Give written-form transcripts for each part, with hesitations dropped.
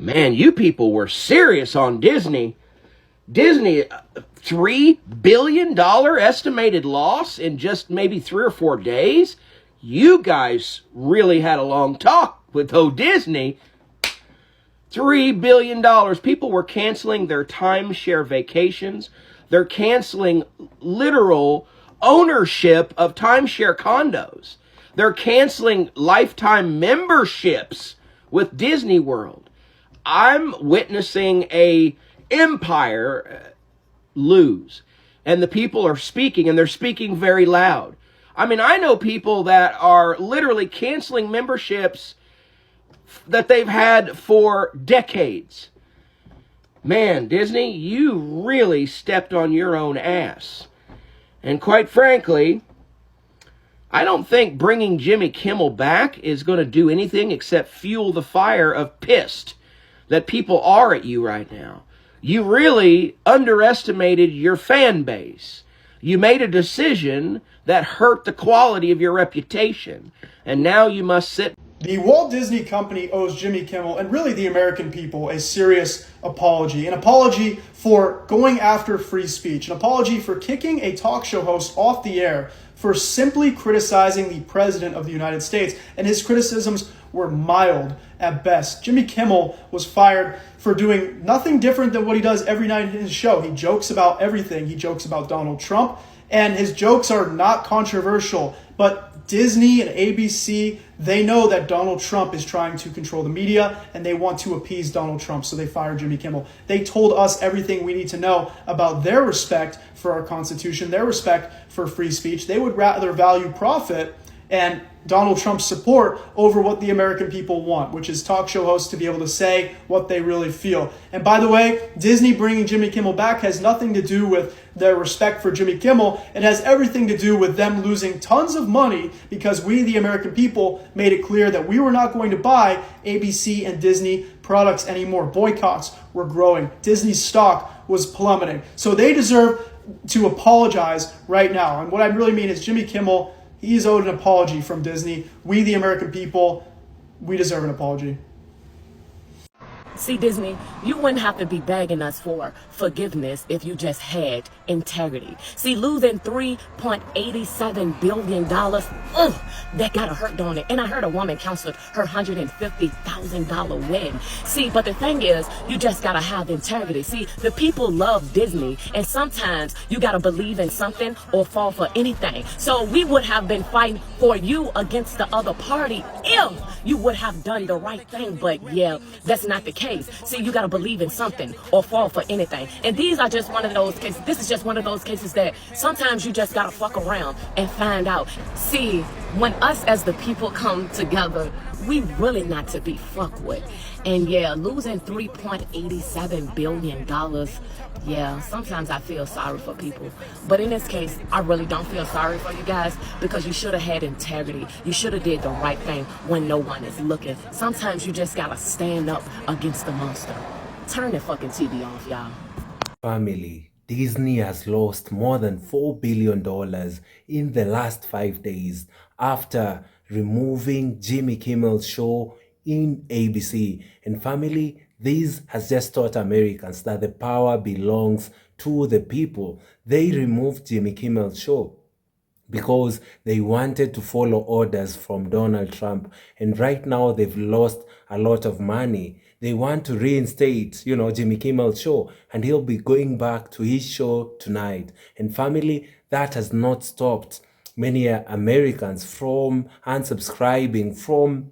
Man, you people were serious on Disney. Disney, $3 billion estimated loss in just maybe 3 or 4 days. You guys really had a long talk with Disney. $3 billion. People were canceling their timeshare vacations. They're canceling literal ownership of timeshare condos. They're canceling lifetime memberships with Disney World. I'm witnessing a empire lose. And the people are speaking, and they're speaking very loud. I mean, I know people that are literally canceling memberships that they've had for decades. Man, Disney, you really stepped on your own ass. And quite frankly, I don't think bringing Jimmy Kimmel back is going to do anything except fuel the fire of pissed that people are at you right now. You really underestimated your fan base. You made a decision that hurt the quality of your reputation. And now you must sit. The Walt Disney Company owes Jimmy Kimmel and really the American people a serious apology. An apology for going after free speech. An apology for kicking a talk show host off the air for simply criticizing the President of the United States. And his criticisms were mild at best. Jimmy Kimmel was fired for doing nothing different than what he does every night in his show. He jokes about everything. He jokes about Donald Trump, and his jokes are not controversial. But Disney and ABC, they know that Donald Trump is trying to control the media, and they want to appease Donald Trump, so they fired Jimmy Kimmel. They told us everything we need to know about their respect for our Constitution, their respect for free speech. They would rather value profit and Donald Trump's support over what the American people want, which is talk show hosts to be able to say what they really feel. And by the way, Disney bringing Jimmy Kimmel back has nothing to do with their respect for Jimmy Kimmel. It has everything to do with them losing tons of money because we, the American people, made it clear that we were not going to buy ABC and Disney products anymore. Boycotts were growing. Disney's stock was plummeting. So they deserve to apologize right now. And what I really mean is Jimmy Kimmel, he's owed an apology from Disney. We, the American people, we deserve an apology. See, Disney, you wouldn't have to be begging us for forgiveness if you just had integrity. See, losing $3.87 billion, that gotta hurt, don't it? And I heard a woman canceled her $150,000 win. See, but the thing is, you just gotta have integrity. See, the people love Disney, and sometimes you gotta believe in something or fall for anything. So we would have been fighting for you against the other party if you would have done the right thing. But yeah, that's not the case. See, you gotta believe in something or fall for anything. And these are just one of those cases. This is just one of those cases that sometimes you just gotta fuck around and find out. See, when us as the people come together, we really not to be fucked with. And yeah, losing $3.87 billion, yeah, sometimes I feel sorry for people. But in this case, I really don't feel sorry for you guys because you should have had integrity. You should have did the right thing when no one is looking. Sometimes you just gotta stand up against the monster. Turn the fucking TV off, y'all. Family, Disney has lost more than $4 billion in the last 5 days after removing Jimmy Kimmel's show in ABC. And family, this has just taught Americans that the power belongs to the people. They removed Jimmy Kimmel's show because they wanted to follow orders from Donald Trump. And right now they've lost a lot of money. They want to reinstate, Jimmy Kimmel's show, and he'll be going back to his show tonight. And family, that has not stopped many Americans from unsubscribing from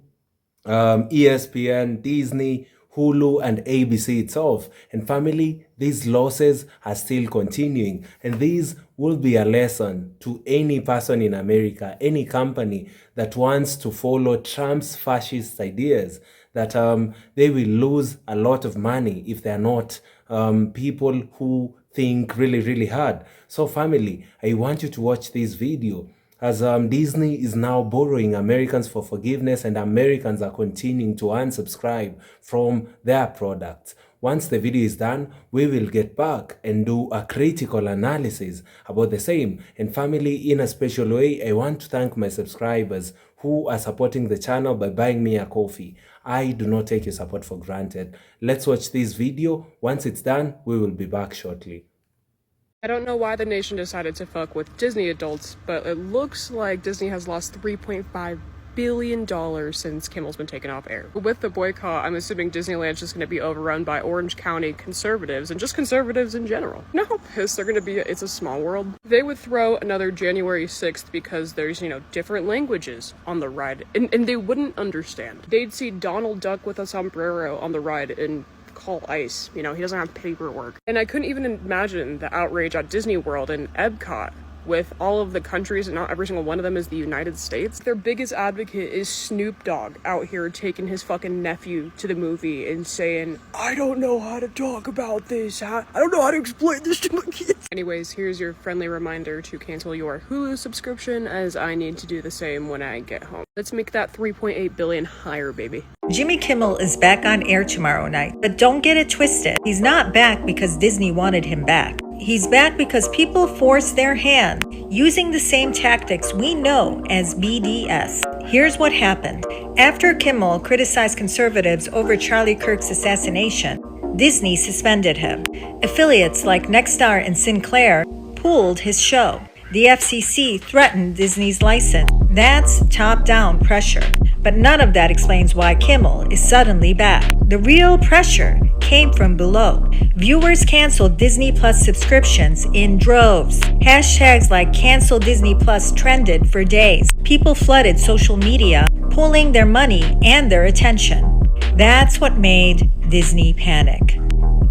ESPN, Disney, Hulu, and ABC itself. And family, these losses are still continuing. And these will be a lesson to any person in America, any company that wants to follow Trump's fascist ideas, that they will lose a lot of money if they're not people who think really, really hard. So family, I want you to watch this video as Disney is now borrowing Americans for forgiveness, and Americans are continuing to unsubscribe from their products. Once the video is done, we will get back and do a critical analysis about the same. And family, in a special way, I want to thank my subscribers who are supporting the channel by buying me a coffee. I do not take your support for granted. Let's watch this video. Once it's done, we will be back shortly. I don't know why the nation decided to fuck with Disney adults, but it looks like Disney has lost $3.5 billion since Kimmel's been taken off air. With the boycott, I'm assuming Disneyland's just going to be overrun by Orange County conservatives and just conservatives in general. You know how pissed they're going to be at It's a Small World? They would throw another January 6th because there's, different languages on the ride, and they wouldn't understand. They'd see Donald Duck with a sombrero on the ride and call ICE. He doesn't have paperwork. And I couldn't even imagine the outrage at Disney World and Epcot with all of the countries, and not every single one of them is the United States. Their biggest advocate is Snoop Dogg out here taking his fucking nephew to the movie and saying, I don't know how to talk about this. I don't know how to explain this to my kids. Anyways, here's your friendly reminder to cancel your Hulu subscription, as I need to do the same when I get home. Let's make that 3.8 billion higher, baby. Jimmy Kimmel is back on air tomorrow night, but don't get it twisted. He's not back because Disney wanted him back. He's back because people forced their hand, using the same tactics we know as BDS. Here's what happened. After Kimmel criticized conservatives over Charlie Kirk's assassination, Disney suspended him. Affiliates like Nexstar and Sinclair pulled his show. The FCC threatened Disney's license. That's top-down pressure. But none of that explains why Kimmel is suddenly back. The real pressure came from below. Viewers canceled Disney Plus subscriptions in droves. Hashtags like Cancel Disney Plus trended for days. People flooded social media, pulling their money and their attention. That's what made Disney panic.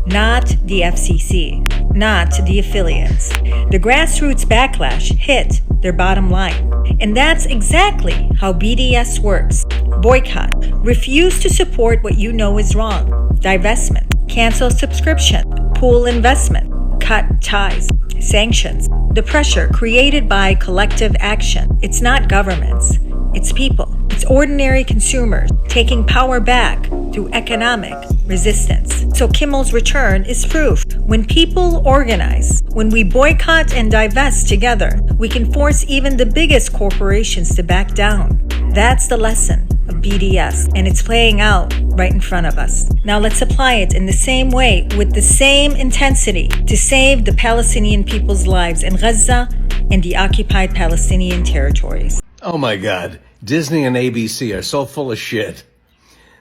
Not the FCC, not the affiliates. The Grassroots backlash hit their bottom line. And that's exactly how BDS works. Boycott. Refuse to support what you know is wrong. Divestment. Cancel subscription. Pool investment. Cut ties. Sanctions. The pressure created by collective action. It's not governments. It's people. It's ordinary consumers taking power back through economic resistance. So Kimmel's return is proof. When people organize, when we boycott and divest together, we can force even the biggest corporations to back down. That's the lesson of BDS, and it's playing out right in front of us. Now let's apply it in the same way, with the same intensity, to save the Palestinian people's lives in Gaza and the occupied Palestinian territories. Oh my God, Disney and ABC are so full of shit.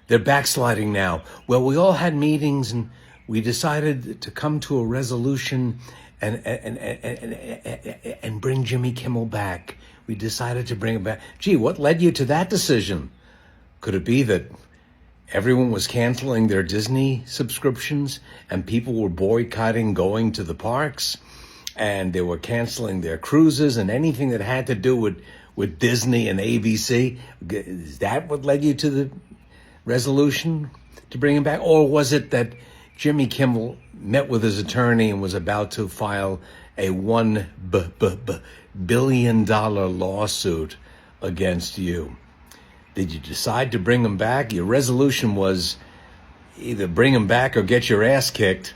They're backsliding now. Well, we all had meetings and we decided to come to a resolution and bring Jimmy Kimmel back. We decided to bring him back. Gee, what led you to that decision? Could it be that everyone was canceling their Disney subscriptions and people were boycotting going to the parks, and they were canceling their cruises and anything that had to do with Disney and ABC? Is that what led you to the resolution to bring him back? Or was it that Jimmy Kimmel met with his attorney and was about to file a $1 billion lawsuit against you? Did you decide to bring him back? Your resolution was either bring him back or get your ass kicked.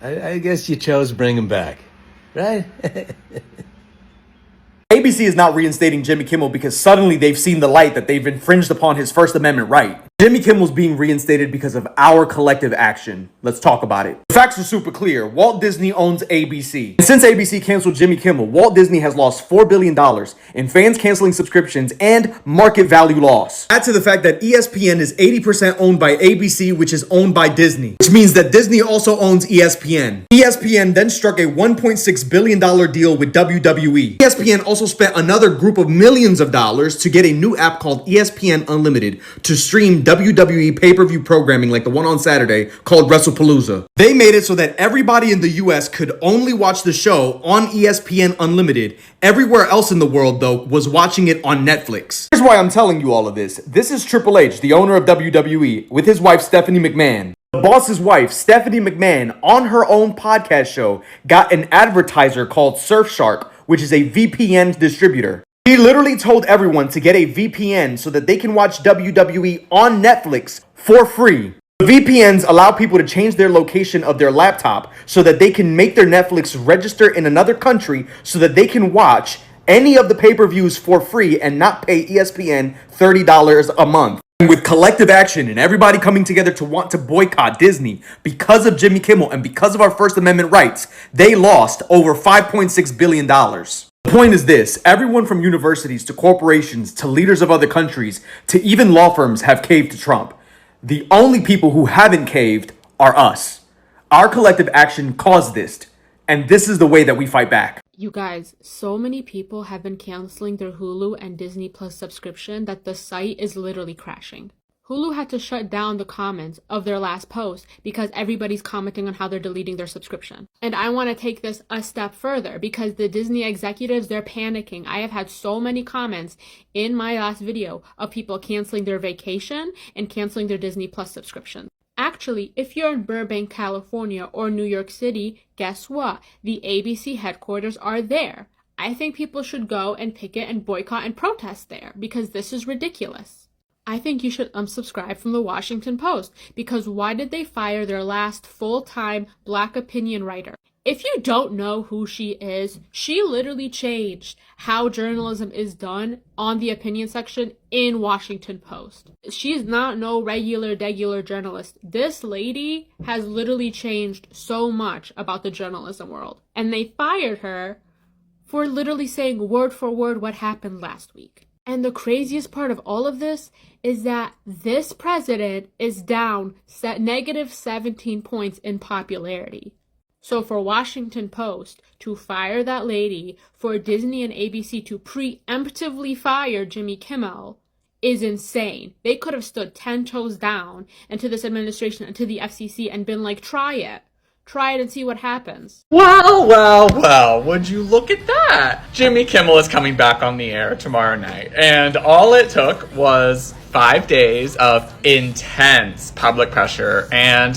I guess you chose bring him back, right? ABC is not reinstating Jimmy Kimmel because suddenly they've seen the light that they've infringed upon his First Amendment right. Jimmy Kimmel's being reinstated because of our collective action. Let's talk about it. The facts are super clear. Walt Disney owns ABC. And since ABC canceled Jimmy Kimmel, Walt Disney has lost $4 billion in fans canceling subscriptions and market value loss. Add to the fact that ESPN is 80% owned by ABC, which is owned by Disney, which means that Disney also owns ESPN. ESPN then struck a $1.6 billion deal with WWE. ESPN also spent another group of millions of dollars to get a new app called ESPN Unlimited to stream WWE pay-per-view programming like the one on Saturday called WrestlePalooza. They made it so that everybody in the US could only watch the show on ESPN Unlimited. Everywhere else in the world, though, was watching it on Netflix. Here's why I'm telling you all of this. This is Triple H, the owner of WWE, with his wife Stephanie McMahon. The boss's wife, Stephanie McMahon, on her own podcast show, got an advertiser called Surfshark, which is a VPN distributor. He literally told everyone to get a VPN so that they can watch WWE on Netflix for free. The VPNs allow people to change their location of their laptop so that they can make their Netflix register in another country so that they can watch any of the pay-per-views for free and not pay ESPN $30 a month. And with collective action and everybody coming together to want to boycott Disney because of Jimmy Kimmel and because of our First Amendment rights, they lost over $5.6 billion. The point is this: everyone from universities to corporations to leaders of other countries to even law firms have caved to Trump. The only people who haven't caved are us. Our collective action caused this, and this is the way that we fight back. You guys, so many people have been canceling their Hulu and Disney Plus subscription that the site is literally crashing. Hulu had to shut down the comments of their last post because everybody's commenting on how they're deleting their subscription. And I want to take this a step further because the Disney executives, they're panicking. I have had so many comments in my last video of people canceling their vacation and canceling their Disney Plus subscription. Actually, if you're in Burbank, California or New York City, guess what? The ABC headquarters are there. I think people should go and picket and boycott and protest there because this is ridiculous. I think you should unsubscribe from the Washington Post because why did they fire their last full-time Black opinion writer? If you don't know who she is, she literally changed how journalism is done on the opinion section in Washington Post. She's not no regular journalist. This lady has literally changed so much about the journalism world. And they fired her for literally saying word for word what happened last week. And the craziest part of all of this is that this president is down negative 17 points in popularity. So for Washington Post to fire that lady, for Disney and ABC to preemptively fire Jimmy Kimmel is insane. They could have stood 10 toes down and to this administration and to the FCC and been like, try it and see what happens. Well, would you look at that? Jimmy Kimmel is coming back on the air tomorrow night, and all it took was 5 days of intense public pressure and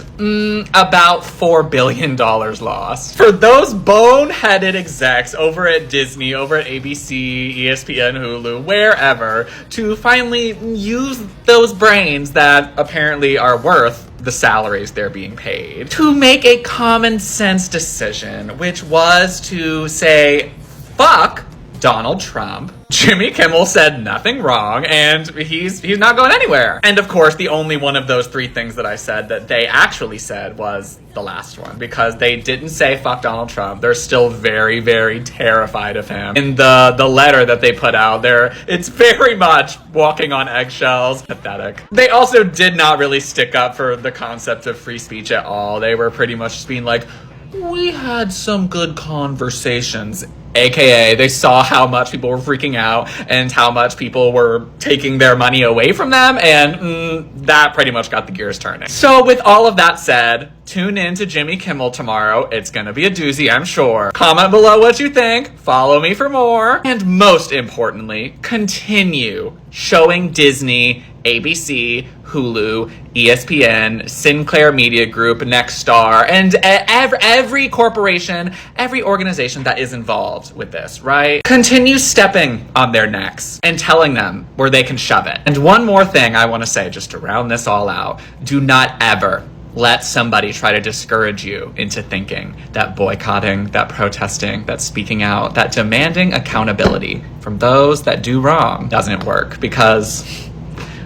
about $4 billion lost. For those boneheaded execs over at Disney, over at ABC, ESPN, Hulu, wherever, to finally use those brains that apparently are worth the salaries they're being paid to make a common sense decision, which was to say, fuck Donald Trump. Jimmy Kimmel said nothing wrong, and he's not going anywhere. And of course, the only one of those three things that I said that they actually said was the last one, because they didn't say fuck Donald Trump. They're still very, very terrified of him. In the letter that they put out there, it's very much walking on eggshells. Pathetic. They also did not really stick up for the concept of free speech at all. They were pretty much just being like, we had some good conversations. AKA, they saw how much people were freaking out and how much people were taking their money away from them, and that pretty much got the gears turning. So with all of that said, tune in to Jimmy Kimmel tomorrow. It's gonna be a doozy, I'm sure. Comment below what you think, follow me for more, and most importantly, continue showing Disney, ABC, Hulu, ESPN, Sinclair Media Group, Nexstar, and every corporation, every organization that is involved with this, right? Continue stepping on their necks and telling them where they can shove it. And one more thing I want to say just to round this all out. Do not ever let somebody try to discourage you into thinking that boycotting, that protesting, that speaking out, that demanding accountability from those that do wrong doesn't work, because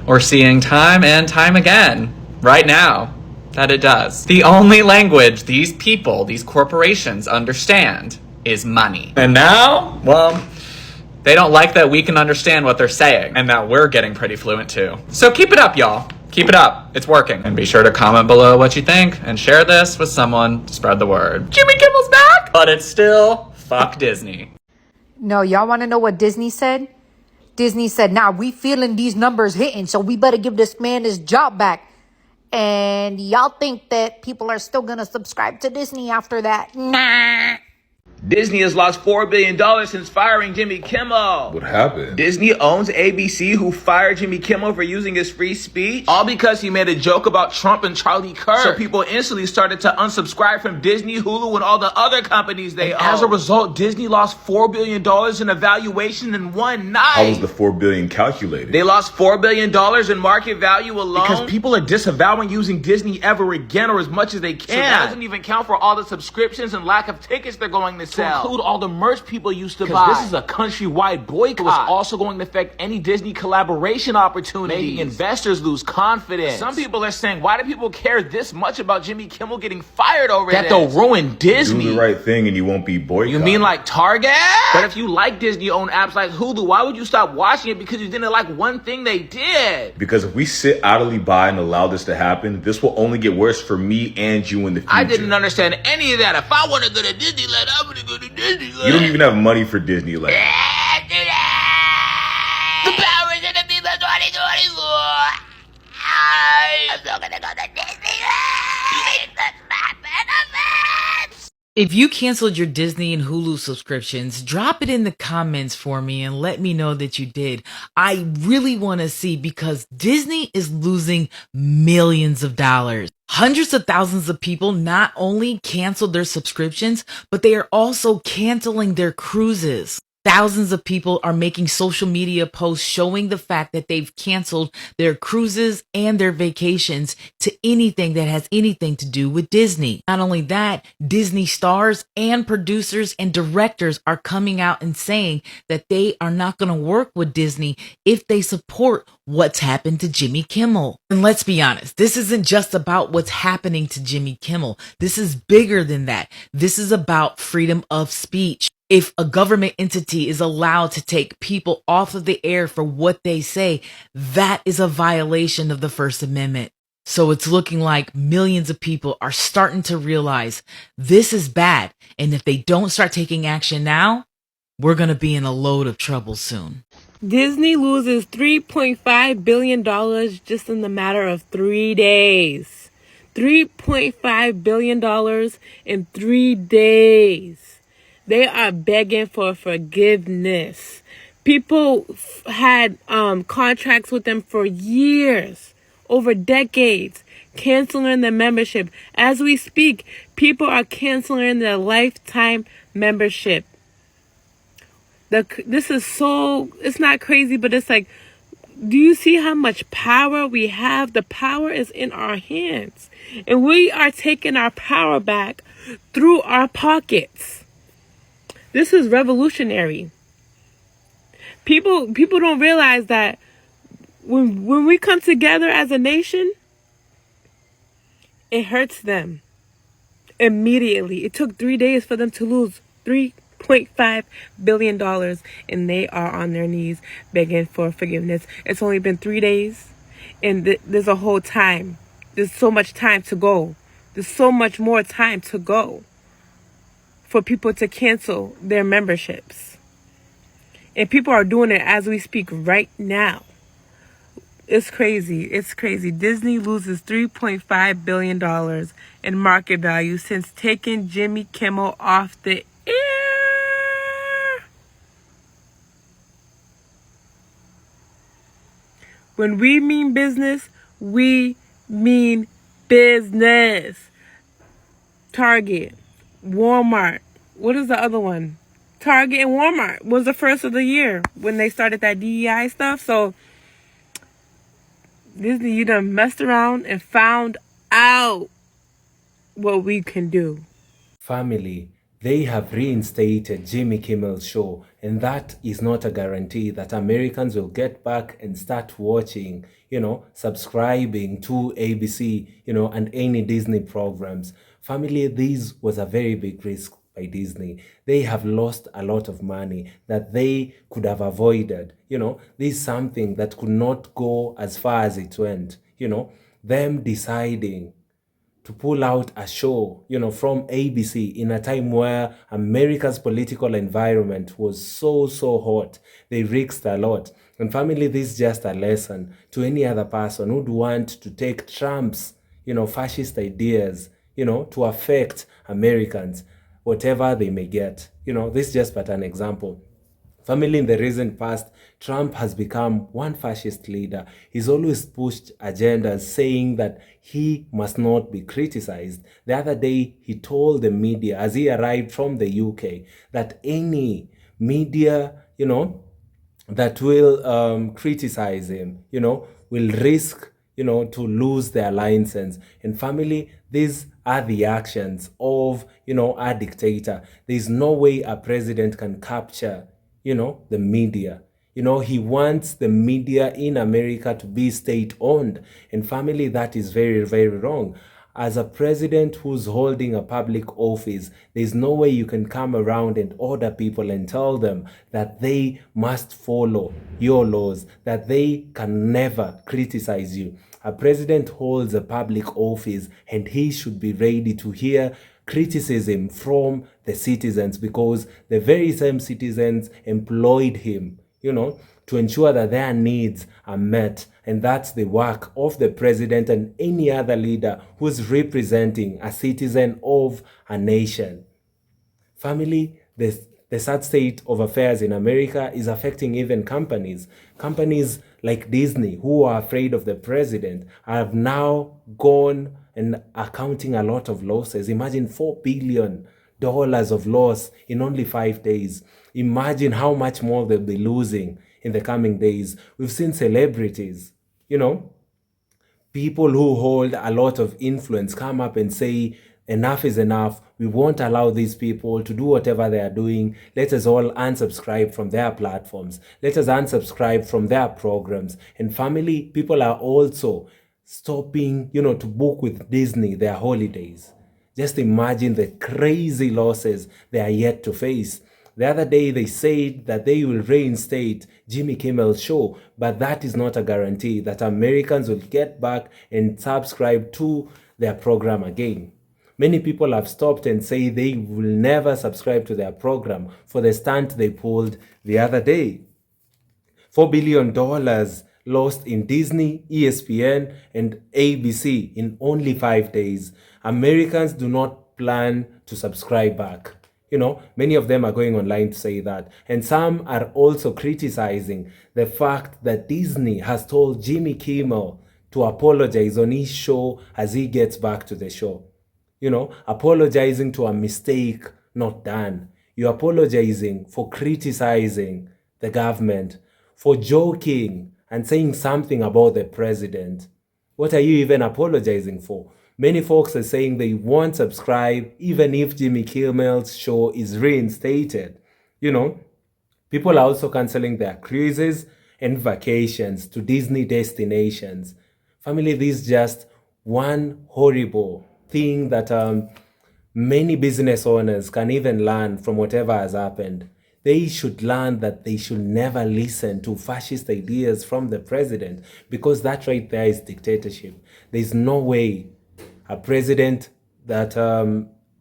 we're seeing time and time again right now that it does. The only language these people, these corporations understand is money. And now, well, they don't like that we can understand what they're saying and that we're getting pretty fluent too. So keep it up, y'all. Keep it up. It's working. And be sure to comment below what you think and share this with someone to spread the word. Jimmy Kimmel's back, but it's still fuck Disney. No, y'all want to know what Disney said? Disney said, nah, we feeling these numbers hitting, so we better give this man his job back. And y'all think that people are still going to subscribe to Disney after that? Nah. Disney has lost $4 billion since firing Jimmy Kimmel. What happened? Disney owns ABC, who fired Jimmy Kimmel for using his free speech, all because he made a joke about Trump and Charlie Kirk. So people instantly started to unsubscribe from Disney, Hulu, and all the other companies they own. As a result, Disney lost $4 billion in evaluation in one night. How was the $4 billion calculated? They lost $4 billion in market value alone because people are disavowing using Disney ever again, or as much as they can. So that doesn't even count for all the subscriptions and lack of tickets they're going to sell. sell. To include all the merch people used to buy. This is a countrywide boycott. It's also going to affect any Disney collaboration opportunities. Making investors lose confidence. Some people are saying, why do people care this much about Jimmy Kimmel getting fired over that? They'll ruin Disney. Do the right thing and you won't be boycotted. You mean like Target? But if you like Disney-owned apps like Hulu, why would you stop watching it because you didn't like one thing they did? Because if we sit idly by and allow this to happen, this will only get worse for me and you in the future. I didn't understand any of that. If I want to go to Disneyland, I'm going to go to Disneyland. You don't even have money for Disneyland. The power is in the people 2024. I'm still going to go to Disneyland. That's my benefits. If you canceled your Disney and Hulu subscriptions, drop it in the comments for me and let me know that you did. I really want to see, because Disney is losing millions of dollars. Hundreds of thousands of people not only canceled their subscriptions, but they are also canceling their cruises. Thousands of people are making social media posts showing the fact that they've canceled their cruises and their vacations to anything that has anything to do with Disney. Not only that, Disney stars and producers and directors are coming out and saying that they are not going to work with Disney if they support what's happened to Jimmy Kimmel. And let's be honest, this isn't just about what's happening to Jimmy Kimmel. This is bigger than that. This is about freedom of speech. If a government entity is allowed to take people off of the air for what they say, that is a violation of the First Amendment. So it's looking like millions of people are starting to realize this is bad. And if they don't start taking action now, we're going to be in a load of trouble soon. Disney loses $3.5 billion just in the matter of 3 days. $3.5 billion in 3 days. They are begging for forgiveness. People had contracts with them for years, over decades, canceling their membership. As we speak, people are canceling their lifetime membership. This is so, it's not crazy, but it's like, do you see how much power we have? The power is in our hands. And we are taking our power back through our pockets. This is revolutionary. People don't realize that when we come together as a nation, it hurts them immediately. It took 3 days for them to lose $3.5 billion, and they are on their knees begging for forgiveness. It's only been 3 days, and there's a whole time. There's so much time to go. There's so much more time to go for people to cancel their memberships. And people are doing it as we speak right now. It's crazy. It's crazy. Disney loses $3.5 billion in market value since taking Jimmy Kimmel off the air. When we mean business, we mean business. Target, Walmart. What is the other one? Target and Walmart was the first of the year when they started that DEI stuff. So Disney, you done messed around and found out what we can do. Family, they have reinstated Jimmy Kimmel's show, and that is not a guarantee that Americans will get back and start watching, subscribing to ABC, and any Disney programs. Family, this was a very big risk by Disney. They have lost a lot of money that they could have avoided. This is something that could not go as far as it went. Them deciding to pull out a show, from ABC in a time where America's political environment was so hot. They risked a lot. And family, this is just a lesson to any other person who'd want to take Trump's, fascist ideas, to affect Americans, whatever they may get. This is just but an example. Family, in the recent past, Trump has become one fascist leader. He's always pushed agendas saying that he must not be criticized. The other day, he told the media as he arrived from the UK that any media, that will criticize him, will risk, to lose their license. And family, these are the actions of, a dictator. There's no way a president can capture, the media. He wants the media in America to be state-owned. And family, that is very, very wrong. As a president who's holding a public office, there's no way you can come around and order people and tell them that they must follow your laws, that they can never criticize you. A president holds a public office and he should be ready to hear criticism from the citizens, because the very same citizens employed him, to ensure that their needs are met. And that's the work of the president and any other leader who's representing a citizen of a nation. Family, the sad state of affairs in America is affecting even companies. Companies like Disney, who are afraid of the president, have now gone and are counting a lot of losses. Imagine $4 billion of loss in only 5 days. Imagine how much more they'll be losing in the coming days. We've seen celebrities, people who hold a lot of influence come up and say, enough is enough. We won't allow these people to do whatever they are doing. Let us all unsubscribe from their platforms. Let us unsubscribe from their programs. And family, people are also stopping, to book with Disney their holidays. Just imagine the crazy losses they are yet to face. The other day, they said that they will reinstate Jimmy Kimmel's show, but that is not a guarantee that Americans will get back and subscribe to their program again. Many people have stopped and say they will never subscribe to their program for the stunt they pulled the other day. $4 billion lost in Disney, ESPN, and ABC in only 5 days. Americans do not plan to subscribe back. Many of them are going online to say that. And some are also criticizing the fact that Disney has told Jimmy Kimmel to apologize on his show as he gets back to the show. Apologizing to a mistake not done. You're apologizing for criticizing the government, for joking and saying something about the president. What are you even apologizing for? Many folks are saying they won't subscribe even if Jimmy Kimmel's show is reinstated. People are also canceling their cruises and vacations to Disney destinations. Family, this is just one horrible thing that many business owners can even learn from whatever has happened. They should learn that they should never listen to fascist ideas from the president, because that right there is dictatorship. There's no way a president that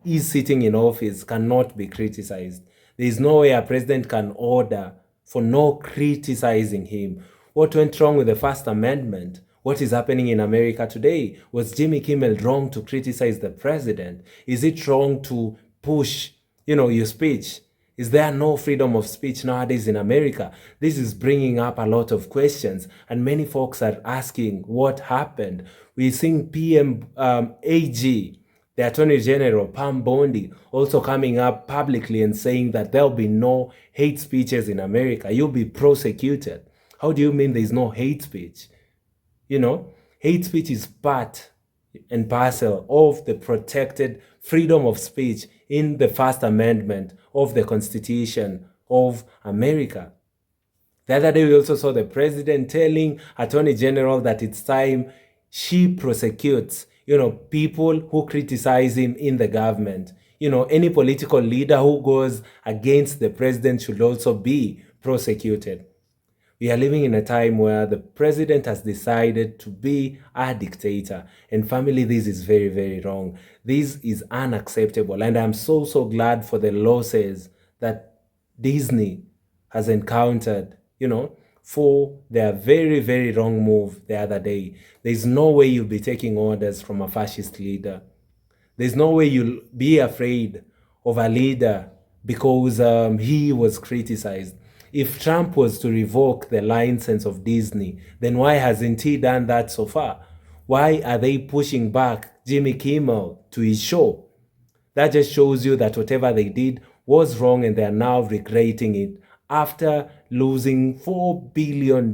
is sitting in office cannot be criticized. There's no way a president can order for no criticizing him. What went wrong with the First Amendment? What is happening in America today? Was Jimmy Kimmel wrong to criticize the president? Is it wrong to push, your speech? Is there no freedom of speech nowadays in America? This is bringing up a lot of questions, and many folks are asking what happened. We're seeing AG, the Attorney General, Pam Bondi, also coming up publicly and saying that there'll be no hate speeches in America. You'll be prosecuted. How do you mean there's no hate speech? Hate speech is part and parcel of the protected freedom of speech in the First Amendment of the Constitution of America. The other day, we also saw the president telling Attorney General that it's time she prosecutes, people who criticize him in the government. Any political leader who goes against the president should also be prosecuted. We are living in a time where the president has decided to be a dictator. And family, this is very, very wrong. This is unacceptable. And I'm so, so glad for the losses that Disney has encountered, for their very, very wrong move the other day. There's no way you'll be taking orders from a fascist leader. There's no way you'll be afraid of a leader because he was criticized. If Trump was to revoke the license of Disney, then why hasn't he done that so far? Why are they pushing back Jimmy Kimmel to his show? That just shows you that whatever they did was wrong and they are now regretting it after losing $4 billion.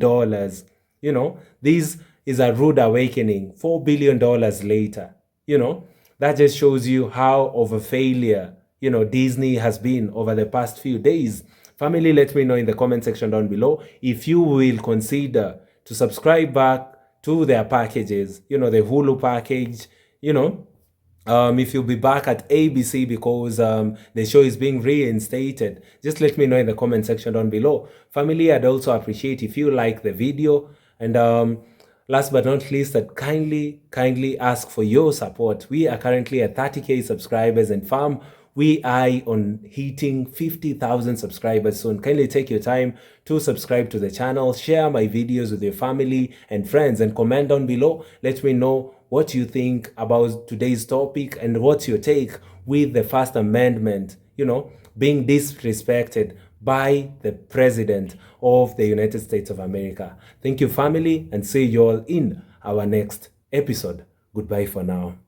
These is a rude awakening $4 billion later. That just shows you how of a failure, Disney has been over the past few days. Family, let me know in the comment section down below if you will consider to subscribe back to their packages, the Hulu package, if you'll be back at ABC because the show is being reinstated. Just let me know in the comment section down below. Family, I'd also appreciate if you like the video. And last but not least, I'd kindly ask for your support. We are currently at 30K subscribers, and fam, we eye on hitting 50,000 subscribers soon. Kindly take your time to subscribe to the channel, share my videos with your family and friends, and comment down below. Let me know what you think about today's topic and what's your take with the First Amendment, being disrespected by the President of the United States of America. Thank you, family, and see you all in our next episode. Goodbye for now.